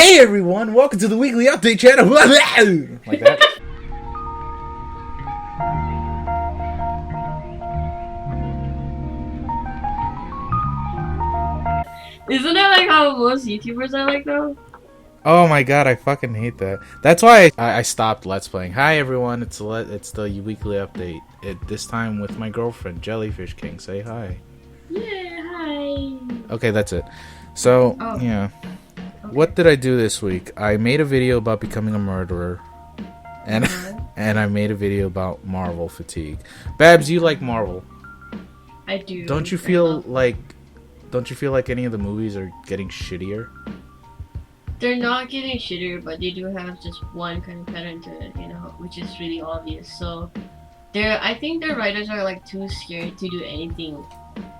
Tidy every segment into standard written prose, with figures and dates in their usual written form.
Hey everyone, welcome to the weekly update channel. Like that. Isn't that like how most YouTubers are like though? Oh my god, I fucking hate that. That's why I stopped Let's Playing. Hi everyone, it's the weekly update. This time with my girlfriend, Jellyfish King. Say hi. Yeah, hi. Okay, that's it. So, yeah. Okay. What did I do this week? I made a video about becoming a murderer. And and I made a video about Marvel fatigue. Babs, you like Marvel? I do. Don't you feel like any of the movies are getting shittier? They're not getting shittier, but they do have just one kind of pattern to it, you know, which is really obvious. So, I think their writers are like too scared to do anything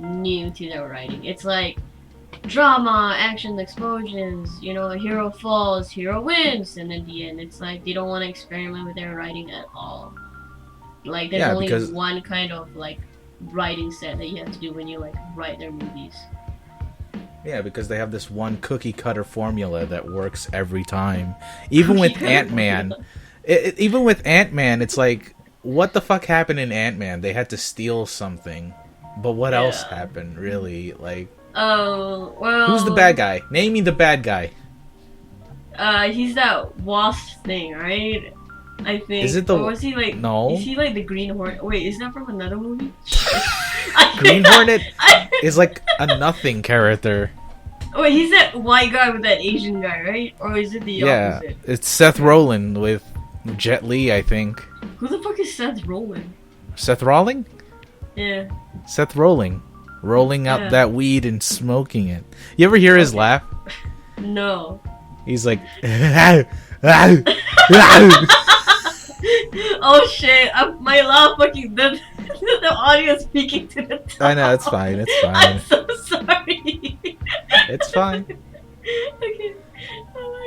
new to their writing. It's like drama, action, explosions, you know, a hero falls, hero wins, and in the end, it's like they don't want to experiment with their writing at all. Like, there's only one kind of like writing set that you have to do when you like write their movies. Yeah, because they have this one cookie cutter formula that works every time. Even with Ant-Man, it's like, what the fuck happened in Ant-Man? They had to steal something, but what else happened? Really, like. Oh well. Who's the bad guy? Name me the bad guy. He's that wasp thing, right? I think. Is it the? Or was he like? No. Is he like the Green Hornet? Wait, is that from another movie? Green Hornet is like a nothing character. Wait, he's that white guy with that Asian guy, right? Or is it the opposite? Yeah, it's Seth Rogen with Jet Li, I think. Who the fuck is Seth Rogen? Seth Rogen? Yeah. Seth Rogen. Rolling out that weed and smoking it. You ever hear his laugh? No. He's like... Oh shit, my laugh fucking... The audio is speaking to the top. I know, it's fine, it's fine. I'm so sorry. It's fine. Okay.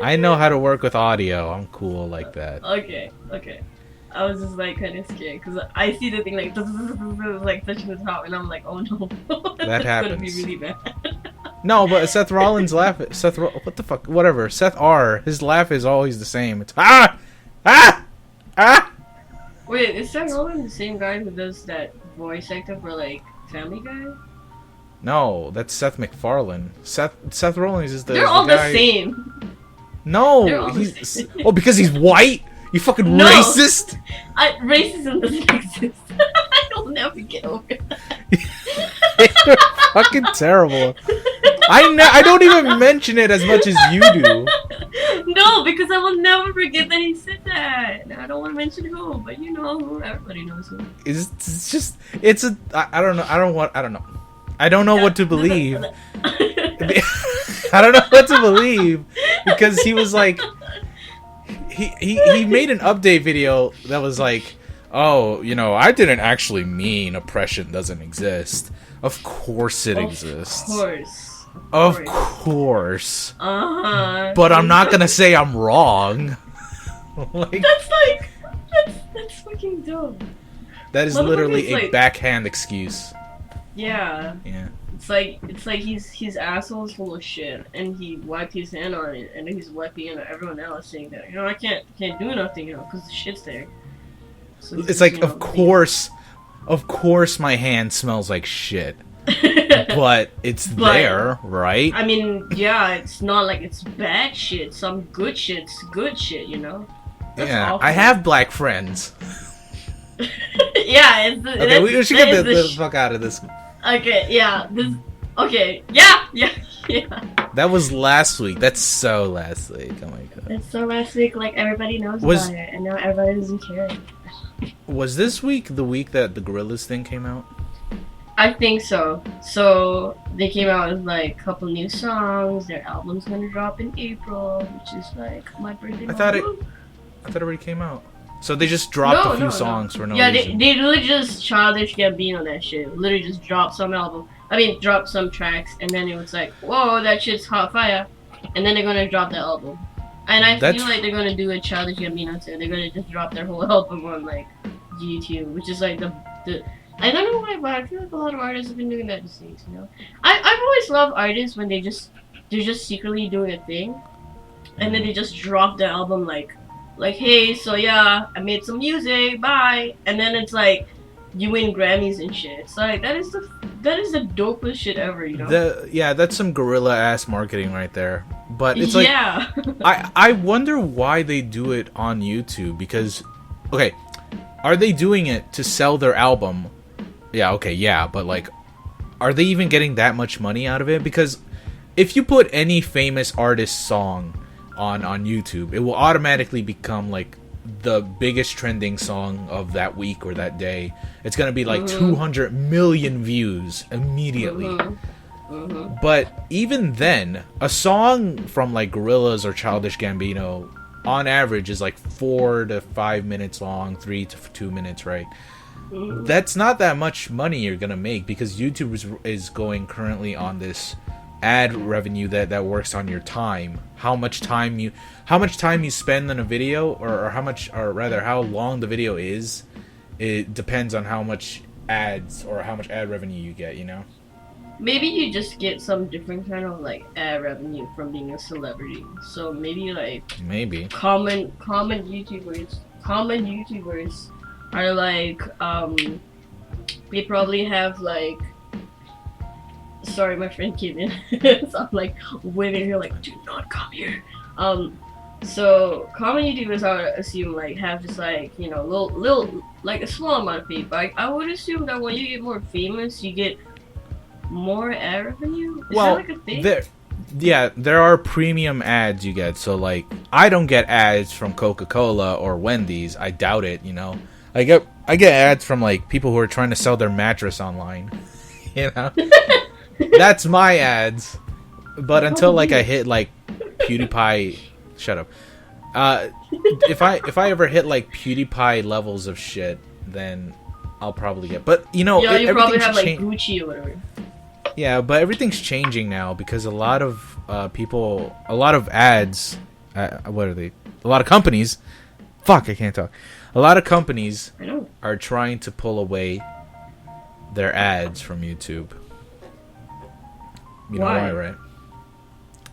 I know how to work with audio. I'm cool like that. Okay. I was just like kind of scared because I see the thing like touching the top and I'm like, oh no. That happens. Gonna be really bad. No, but Seth Rollins' laugh, what the fuck, whatever. Seth R, his laugh is always the same. It's Wait, is Seth Rollins the same guy who does that voice actor for like Family Guy? No, that's Seth MacFarlane. Seth Rollins is the. They're all the same. No, because he's white. You fucking racist. Racism doesn't exist. I'll never get over that. You're fucking terrible. I don't even mention it as much as you do. No, because I will never forget that he said that. I don't want to mention who, but you know who. Everybody knows who. I don't know. I don't know what to believe. I don't know what to believe because he was like, he made an update video that was like, oh, you know, I didn't actually mean oppression doesn't exist. Of course it exists. Of course. But I'm not gonna say I'm wrong. Like, that's fucking dumb. That is literally a backhand excuse. Yeah. Yeah. It's like his asshole's full of shit, and he wiped his hand on it, and he's wiping it on everyone else, saying that, you know, I can't do nothing, you know, because the shit's there. So it's like, of course my hand smells like shit. But it's there, right? I mean, yeah, it's not like it's bad shit. Some good shit's good shit, you know? That's awful. I have black friends. Yeah, okay, we should get the fuck out of this. Okay, yeah, yeah. That was last week. That's so last week. Oh my god. That's so last week, like everybody knows about it, and now everybody doesn't care. Was this week the week that the Gorillaz thing came out? I think so. So they came out with like a couple new songs. Their album's gonna drop in April, which is like my birthday. I thought it already came out. So they just dropped a few songs for no reason. Yeah, they literally just Childish Gambino that shit. Literally just dropped some dropped some tracks, and then it was like, whoa, that shit's hot fire. And then they're gonna drop the album. And I feel like they're gonna do a Childish Gambino too. They're gonna just drop their whole album on like YouTube, which is like the I don't know why, but I feel like a lot of artists have been doing that these days, you know? I've always loved artists when they're just secretly doing a thing. and then they just drop the album like hey, so yeah, I made some music, bye, and then it's like you win Grammys and shit. It's like that is the dopest shit ever, you know. That's some gorilla ass marketing right there. But it's like, yeah. I wonder why they do it on YouTube, because okay, are they doing it to sell their album? Yeah, okay, yeah, but like, are they even getting that much money out of it? Because if you put any famous artist's song on YouTube, it will automatically become like the biggest trending song of that week or that day. It's gonna be like 200 million views immediately. But even then, a song from like Gorillaz or Childish Gambino on average is like 4 to 5 minutes long, 3 to 2 minutes, right? That's not that much money you're gonna make, because YouTube is going currently on this ad revenue that works on your time. How much time you spend on a video, or how long the video is, it depends on how much ads or how much ad revenue you get, you know? Maybe you just get some different kind of like ad revenue from being a celebrity. So maybe common YouTubers are like they probably have like, sorry, my friend came in. So I'm like waving here like, do not come here. So common YouTubers, I would assume, like have just like, you know, little like a small amount of fame. But I would assume that when you get more famous, you get more ad revenue? Is that like a thing? There are premium ads you get. So like, I don't get ads from Coca-Cola or Wendy's. I doubt it, you know. I get ads from like people who are trying to sell their mattress online. You know? That's my ads. But until like I hit like PewDiePie, shut up. If I ever hit like PewDiePie levels of shit, then I'll probably get. But you know, yeah, you probably have like Gucci or whatever. Yeah, but everything's changing now, because a lot of people, a lot of ads, what are they? A lot of companies. Fuck, I can't talk. A lot of companies are trying to pull away their ads from YouTube. You know why, right?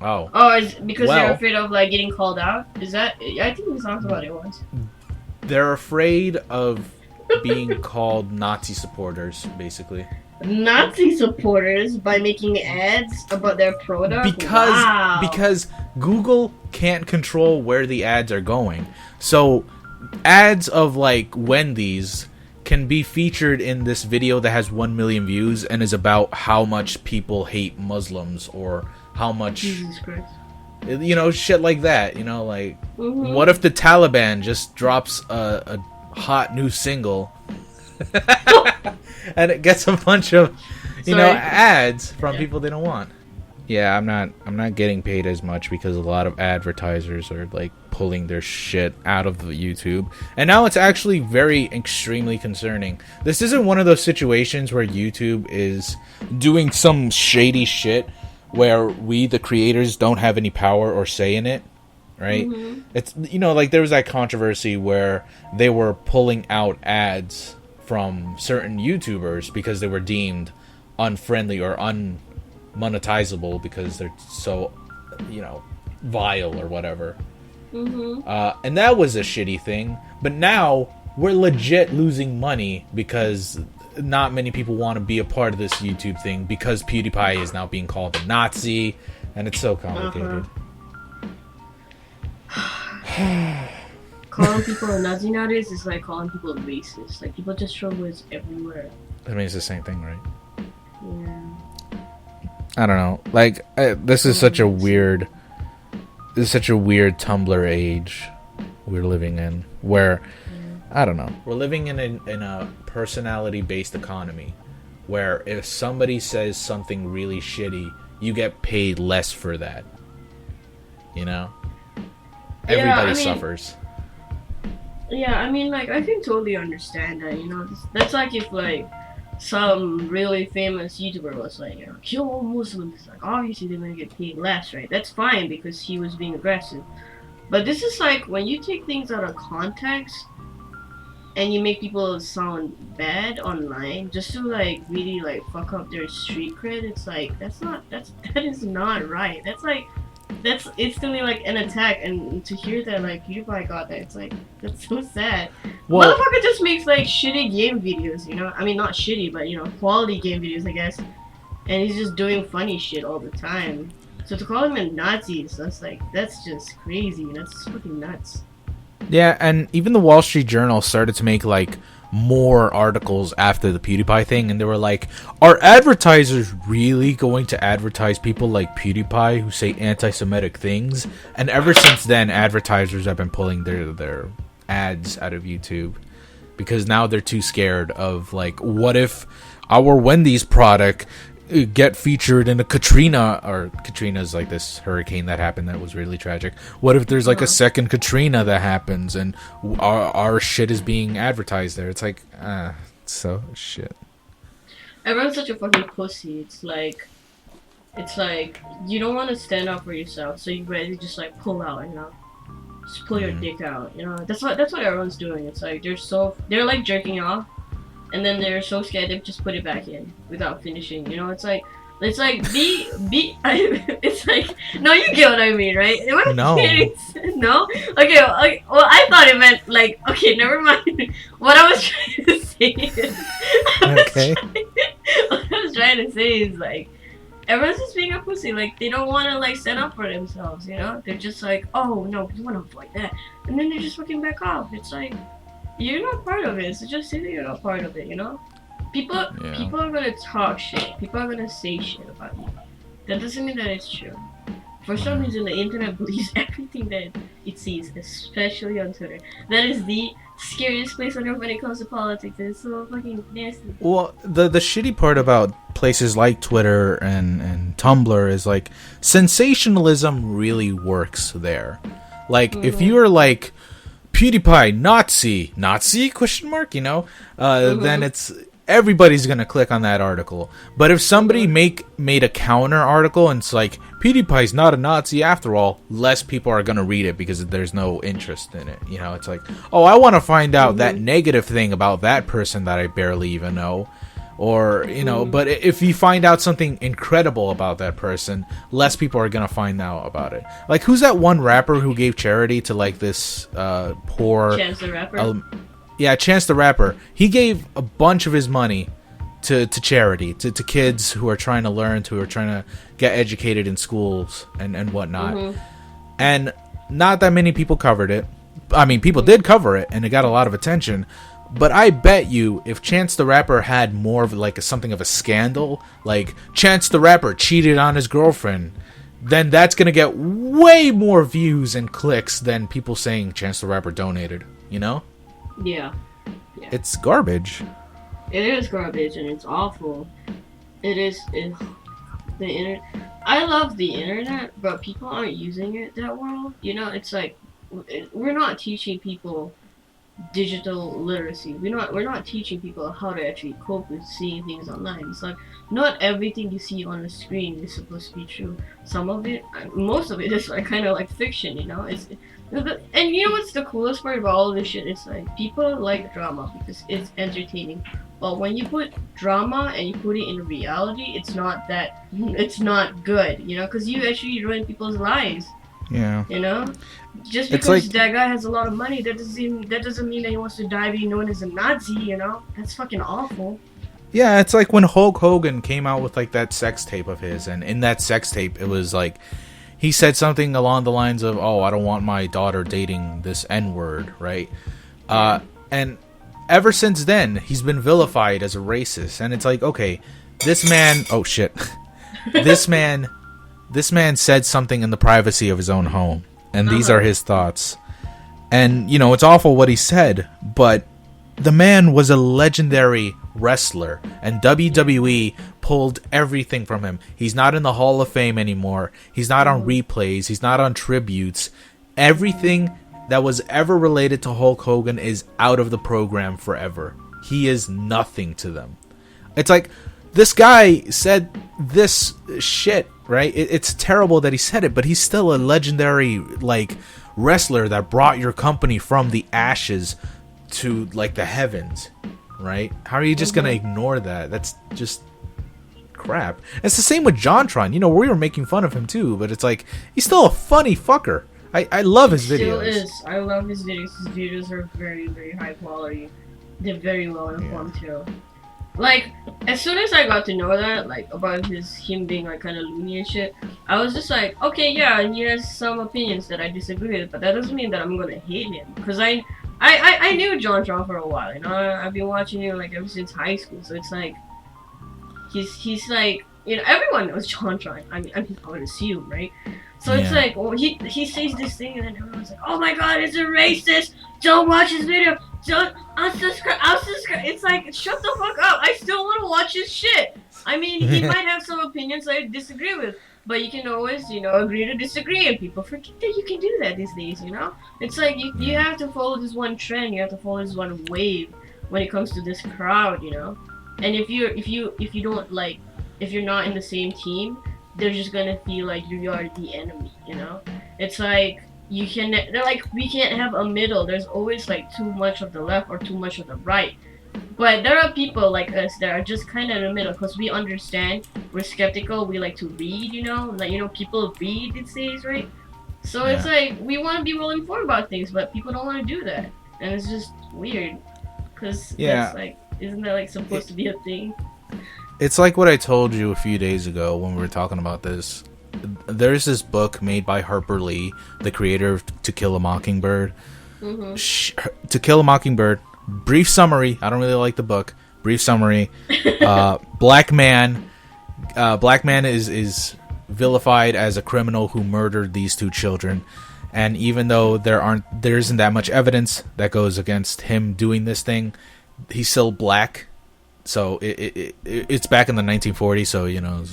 Oh, it's because they're afraid of like getting called out? Is that? I think we talked about it once. They're afraid of being called Nazi supporters, basically. Nazi supporters by making ads about their product? Because Google can't control where the ads are going. So ads of like Wendy's can be featured in this video that has 1 million views and is about how much people hate Muslims, or how much, Jesus Christ, you know, shit like that. You know, like, what if the Taliban just drops a hot new single and it gets a bunch of, you know, ads from people they don't want? Yeah, I'm not getting paid as much because a lot of advertisers are like pulling their shit out of the YouTube. And now it's actually very extremely concerning. This isn't one of those situations where YouTube is doing some shady shit where we, the creators, don't have any power or say in it, right? It's, you know, like there was that controversy where they were pulling out ads from certain YouTubers because they were deemed unfriendly or unmonetizable because they're so, you know, vile or whatever. And that was a shitty thing. But now we're legit losing money because not many people want to be a part of this YouTube thing, because PewDiePie is now being called a Nazi, and it's so complicated. Calling people a Nazi nowadays is like calling people racist. Like, people just throw words everywhere. I mean, it's the same thing, right? Yeah. I don't know. Like, this is such a weird Tumblr age we're living in, where I don't know. We're living in a personality-based economy, where if somebody says something really shitty, you get paid less for that. You know? Everybody suffers. Yeah, I mean, like, I can totally understand that, you know? That's like if, like, some really famous YouTuber was like, you know, kill all Muslims. Like, obviously they're gonna get paid less, right? That's fine because he was being aggressive. But this is like, when you take things out of context and you make people sound bad online just to like really like fuck up their street cred, it's like that is not right. That's like that's instantly like an attack, and to hear that like PewDiePie got that, it's like that's so sad. Well, Motherfucker just makes like shitty game videos, you know? I mean, not shitty, but you know, quality game videos, I guess. And he's just doing funny shit all the time. So to call him a Nazi, so that's just crazy. That's just fucking nuts. yeah, and even the Wall Street Journal started to make like more articles after the PewDiePie thing, and they were like, are advertisers really going to advertise people like PewDiePie who say anti-Semitic things? And ever since then, advertisers have been pulling their ads out of YouTube because now they're too scared of like, what if our Wendy's product get featured in a Katrina's like this hurricane that happened that was really tragic. What if there's like a second Katrina that happens and our shit is being advertised there? It's like, so shit. Everyone's such a fucking pussy. It's like you don't want to stand up for yourself, so you rather just like pull out, you know, just pull your dick out, you know. That's what everyone's doing. It's like they're like jerking off. And then they're so scared they just put it back in without finishing. You know, it's like it's like no, you get what I mean, right? No. No. Okay. Well, I thought it meant like okay, never mind. What I was trying to say is Okay. what I was trying to say is like everyone's just being a pussy. Like they don't want to like stand up for themselves. You know, they're just like, oh no, we want to avoid that, and then they're just fucking back off. It's like. You're not part of it, so just say that you're not part of it, you know? People are gonna talk shit. People are gonna say shit about you. That doesn't mean that it's true. For some reason, the internet believes everything that it sees, especially on Twitter. That is the scariest place on earth when it comes to politics. It's so fucking nasty. Well, the shitty part about places like Twitter and Tumblr is like sensationalism really works there. Like if you're like PewDiePie Nazi question mark, you know, then it's everybody's gonna click on that article. But if somebody made a counter article and it's like PewDiePie's not a Nazi after all, less people are gonna read it because there's no interest in it. You know, it's like, oh, I want to find out that negative thing about that person that I barely even know. Or, you know, but if you find out something incredible about that person, less people are going to find out about it. Like, who's that one rapper who gave charity to, like, this poor... Chance the Rapper? Yeah, Chance the Rapper. He gave a bunch of his money to charity, to kids who are trying to learn, who are trying to get educated in schools and whatnot. And not that many people covered it. I mean, people did cover it, and it got a lot of attention. But I bet you if Chance the Rapper had more of like something of a scandal, like Chance the Rapper cheated on his girlfriend, then that's going to get way more views and clicks than people saying Chance the Rapper donated, you know? Yeah. It's garbage. It is garbage and it's awful. It is the internet. I love the internet, but people aren't using it that well. You know, it's like we're not teaching people digital literacy. We're not teaching people how to actually cope with seeing things online. It's like not everything you see on the screen is supposed to be true. Some of it, most of it is like kind of like fiction, you know. And you know what's the coolest part about all of this shit? It's like people like drama because it's entertaining. But when you put drama and you put it in reality, it's not good, you know, because you actually ruin people's lives. Yeah. You know, just because that guy has a lot of money, that doesn't mean that he wants to die being known as a Nazi. You know, that's fucking awful. Yeah, it's like when Hulk Hogan came out with like that sex tape of his, and in that sex tape, it was like he said something along the lines of, "Oh, I don't want my daughter dating this N-word," right? And ever since then, he's been vilified as a racist, and it's like, okay, this man, oh shit, this man said something in the privacy of his own home, and these are his thoughts. And, you know, it's awful what he said, but the man was a legendary wrestler, and WWE pulled everything from him. He's not in the Hall of Fame anymore. He's not on replays. He's not on tributes. Everything that was ever related to Hulk Hogan is out of the program forever. He is nothing to them. It's like, this guy said this shit, right? It's terrible that he said it, but he's still a legendary, like, wrestler that brought your company from the ashes to, like, the heavens, right? How are you just gonna ignore that? That's just crap. It's the same with JonTron. You know, we were making fun of him too, but it's like he's still a funny fucker. I love his videos. Still is. I love his videos. His videos are very, very high quality. They're very well informed too. Like, as soon as I got to know that, like, about him being, like, kind of loony and shit, I was just like, okay, yeah, and he has some opinions that I disagree with, but that doesn't mean that I'm gonna hate him. Because I knew JonTron for a while, you know? I've been watching him, like, ever since high school, so it's like, he's like, you know, everyone knows JonTron. I mean, I would assume, right? So it's like, well, he says this thing, and then everyone's like, oh my god, it's a racist! Don't watch his video! Don't unsubscribe! It's like, shut the fuck up! I still want to watch his shit! I mean, he might have some opinions I disagree with, but you can always, you know, agree to disagree, and people forget that you can do that these days, you know? It's like, you have to follow this one trend, you have to follow this one wave when it comes to this crowd, you know? And if you don't, like, if you're not in the same team, they're just gonna feel like you are the enemy, you know? It's like, they're like, we can't have a middle. There's always like too much of the left or too much of the right. But there are people like us that are just kind of in the middle, because we understand, we're skeptical, we like to read, you know? Like, you know, people read these days, right? So it's like, we want to be well informed about things, but people don't want to do that. And it's just weird. Because that's like, isn't that like supposed to be a thing? It's like what I told you a few days ago when we were talking about this. There's this book made by Harper Lee, the creator of To Kill a Mockingbird. To Kill a Mockingbird, brief summary. I don't really like the book. Brief summary. Black man is vilified as a criminal who murdered these two children. And even though there isn't that much evidence that goes against him doing this thing, he's still black. So it's back in the 1940s, so, you know,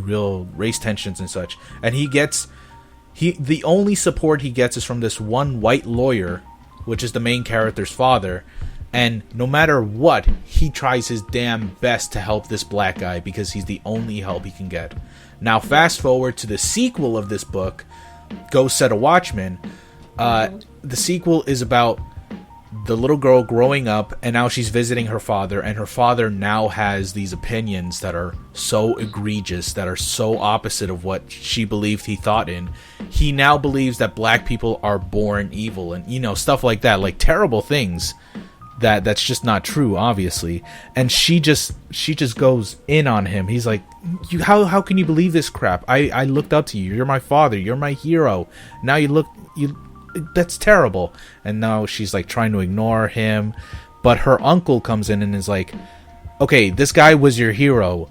real race tensions and such. And the only support he gets is from this one white lawyer, which is the main character's father. And no matter what, he tries his damn best to help this black guy because he's the only help he can get. Now, fast forward to the sequel of this book, Go Set a Watchman. The sequel is about the little girl growing up, and now she's visiting her father, and her father now has these opinions that are so egregious, that are so opposite of what she believed he thought in. He now believes that black people are born evil, and, you know, stuff like that, like terrible things that's just not true, obviously. And she just goes in on him. He's like, how can you believe this crap? I looked up to you. You're my father. You're my hero. Now that's terrible. And now she's like trying to ignore him, but her uncle comes in and is like, okay, this guy was your hero,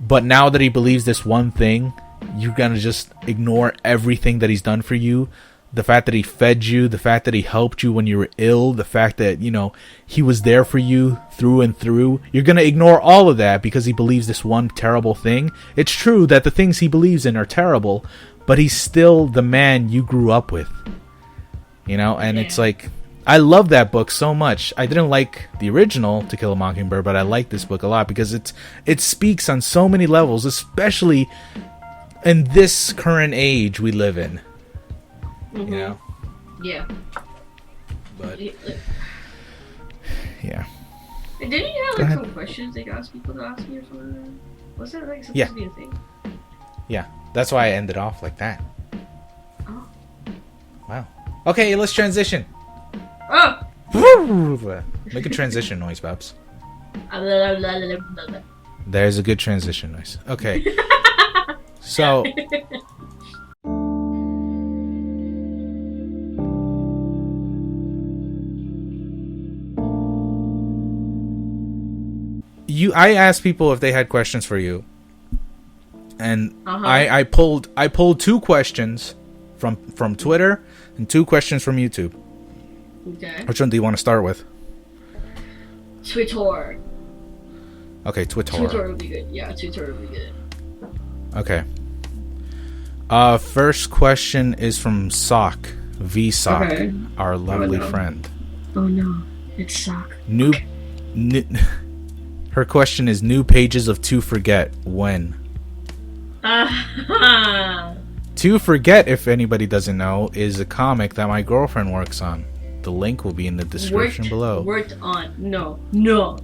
but now that he believes this one thing, you're gonna just ignore everything that he's done for you. The fact that he fed you, the fact that he helped you when you were ill, the fact that, you know, he was there for you through and through. You're gonna ignore all of that because he believes this one terrible thing. It's true that the things he believes in are terrible, but he's still the man you grew up with. You know, and it's like, I love that book so much. I didn't like the original To Kill a Mockingbird, but I like this book a lot because it speaks on so many levels, especially in this current age we live in. You know? Yeah. But yeah. Didn't you have like some questions they asked people to ask me or something? Was that like supposed to be a thing? Yeah. That's why I ended off like that. Oh. Wow. Okay, let's transition. Oh! Make a transition noise, Babs. There's a good transition noise. Okay. So... I asked people if they had questions for you. And I pulled 2 questions from Twitter and 2 questions from YouTube. Okay. Which one do you want to start with? Twitter. Okay, Twitter. Twitter would be good. Yeah, Twitter would be good. Okay. First question is from Sock. V-Sock, our lovely friend. Oh no, it's Sock. Her question is, new pages of To Forget, when? To Forget, if anybody doesn't know, is a comic that my girlfriend works on. The link will be in the description below. Worked on. No.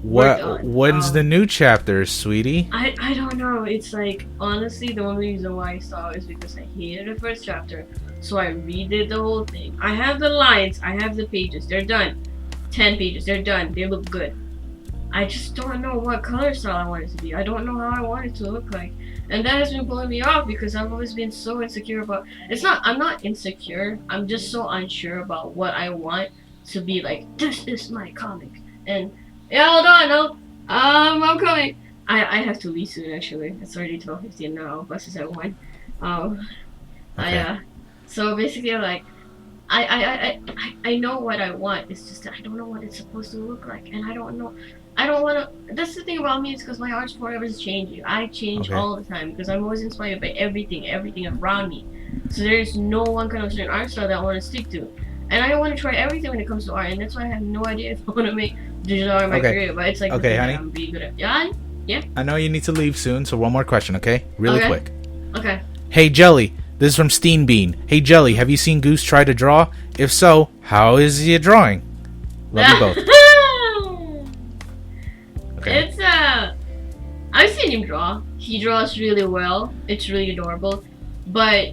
When's the new chapter, sweetie? I don't know. It's like, honestly, the only reason why I saw it is because I hated the first chapter. So I redid the whole thing. I have the lines. I have the pages. They're done. 10 pages. They're done. They look good. I just don't know what color style I want it to be. I don't know how I want it to look like. And that has been pulling me off because I've always been so insecure about... I'm not insecure. I'm just so unsure about what I want to be like. This is my comic. And, yeah, hold on, no. I'm coming. I have to leave soon, actually. It's already 12:15 now. Bus is at 1. Okay. So basically, like, I know what I want. It's just that I don't know what it's supposed to look like. And I don't know... I don't want to... That's the thing about me, is because my art's forever is changing. I change all the time because I'm always inspired by everything around me. So there's no one kind of certain art style that I want to stick to. And I want to try everything when it comes to art, and that's why I have no idea if I want to make digital art my career. But it's like, okay, honey. I'm really good at... Yeah? Yeah? I know you need to leave soon, so one more question, okay? Really quick. Okay. Hey, Jelly. This is from Steenbean. Hey, Jelly, have you seen Goose try to draw? If so, how is he drawing? Love you both. Okay. It's I've seen him draw. He draws really well. It's really adorable. But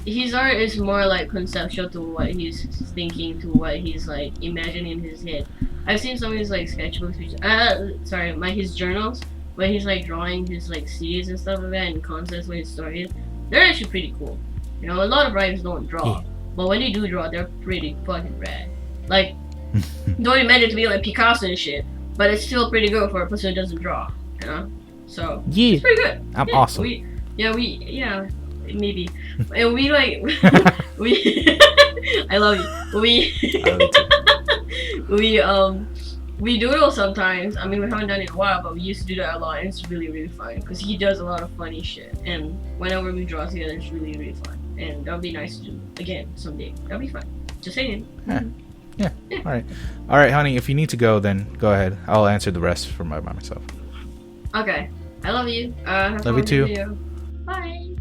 his art is more like conceptual to what he's thinking, to what he's like imagining in his head. I've seen some of his like sketchbooks, his journals, where he's like drawing his like series and stuff like that, and concepts where his story is. They're actually pretty cool. You know, a lot of writers don't draw, but when they do draw, they're pretty fucking rad. Like, don't imagine it to be like Picasso and shit. But it's still pretty good for a person who doesn't draw, you know? So, it's pretty good. I'm awesome. Maybe. And we like, I love you. We doodle sometimes. I mean, we haven't done it in a while, but we used to do that a lot, and it's really, really fun. Because he does a lot of funny shit. And whenever we draw together, it's really, really fun. And that'll be nice to do again someday. That'll be fun. Just saying. Yeah. All right, honey. If you need to go, then go ahead. I'll answer the rest for by myself. Okay. I love you. Have love you too. Video. Bye.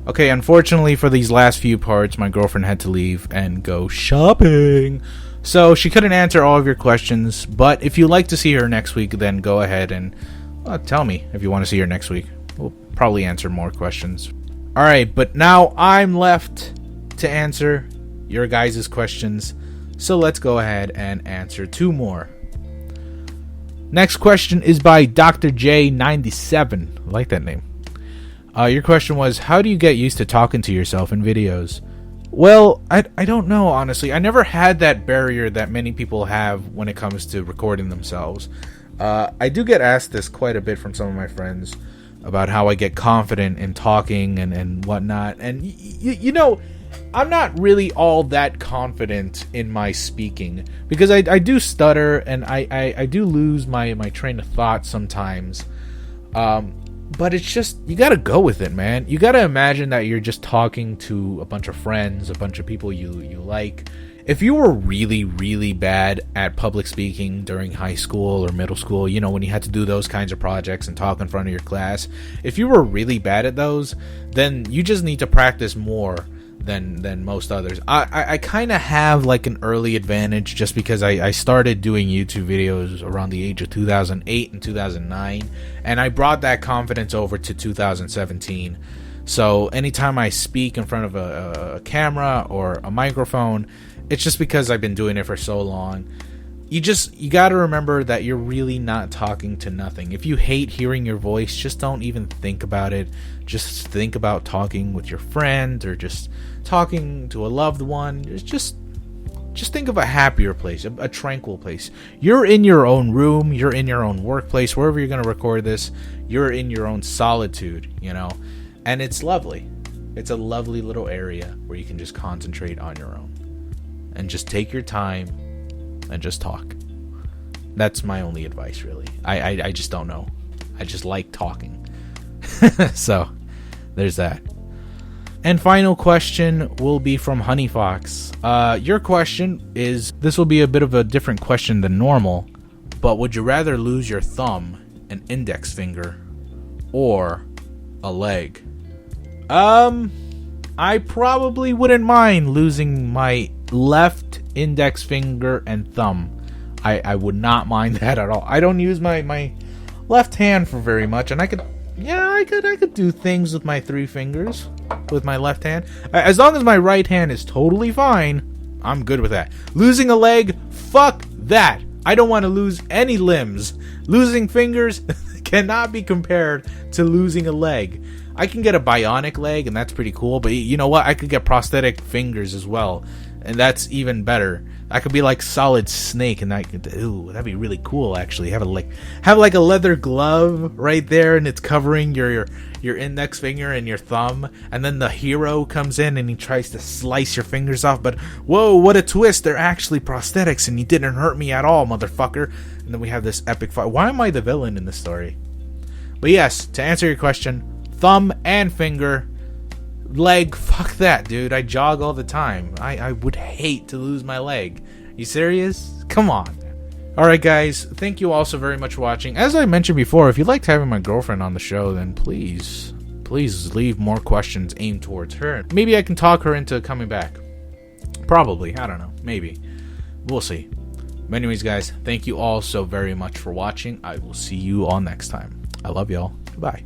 Okay. Unfortunately, for these last few parts, my girlfriend had to leave and go shopping, so she couldn't answer all of your questions. But if you'd like to see her next week, then go ahead and tell me if you want to see her next week. We'll probably answer more questions. All right, but now I'm left to answer your guys' questions. So let's go ahead and answer 2 more. Next question is by Dr. J97. I like that name. Your question was, how do you get used to talking to yourself in videos? Well, I don't know, honestly. I never had that barrier that many people have when it comes to recording themselves. I do get asked this quite a bit from some of my friends about how I get confident in talking and whatnot. And, you know... I'm not really all that confident in my speaking because I do stutter and I do lose my train of thought sometimes. But it's just, you gotta go with it, man. You gotta imagine that you're just talking to a bunch of friends, a bunch of people you like. If you were really, really bad at public speaking during high school or middle school, you know, when you had to do those kinds of projects and talk in front of your class, if you were really bad at those, then you just need to practice more than most others. I kind of have like an early advantage just because I started doing YouTube videos around the age of 2008 and 2009, and I brought that confidence over to 2017. So anytime I speak in front of a camera or a microphone, it's just because I've been doing it for so long. You got to remember that you're really not talking to nothing. If you hate hearing your voice, just don't even think about it. Just think about talking with your friend or just talking to a loved one. Just think of a happier place, a tranquil place. You're in your own room, you're in your own workplace, wherever you're going to record this, you're in your own solitude, you know? And it's lovely. It's a lovely little area where you can just concentrate on your own and just take your time and just talk. That's my only advice, really. I just don't know. I just like talking. So, there's that. And final question will be from Honey Fox. Your question is, this will be a bit of a different question than normal, but would you rather lose your thumb, an index finger, or a leg? I probably wouldn't mind losing my left index finger and thumb. I would not mind that at all. I don't use my left hand for very much, and I could do things with my 3 fingers with my left hand. As long as my right hand is totally fine, I'm good with that. Losing a leg, fuck that. I don't want to lose any limbs. Losing fingers cannot be compared to losing a leg. I can get a bionic leg, and that's pretty cool, but you know what? I could get prosthetic fingers as well, and that's even better. I could be like Solid Snake, and that'd be really cool. Actually, have like a leather glove right there, and it's covering your index finger and your thumb. And then the hero comes in and he tries to slice your fingers off. But whoa, what a twist! They're actually prosthetics, and you didn't hurt me at all, motherfucker. And then we have this epic fight. Why am I the villain in this story? But yes, to answer your question, thumb and finger. Leg, fuck that, dude. I jog all the time. I would hate to lose my leg. You serious? Come on. Alright guys, thank you all so very much for watching. As I mentioned before, if you liked having my girlfriend on the show, then please leave more questions aimed towards her. Maybe I can talk her into coming back. Probably, I don't know. Maybe. We'll see. But anyways guys, thank you all so very much for watching. I will see you all next time. I love y'all. Goodbye.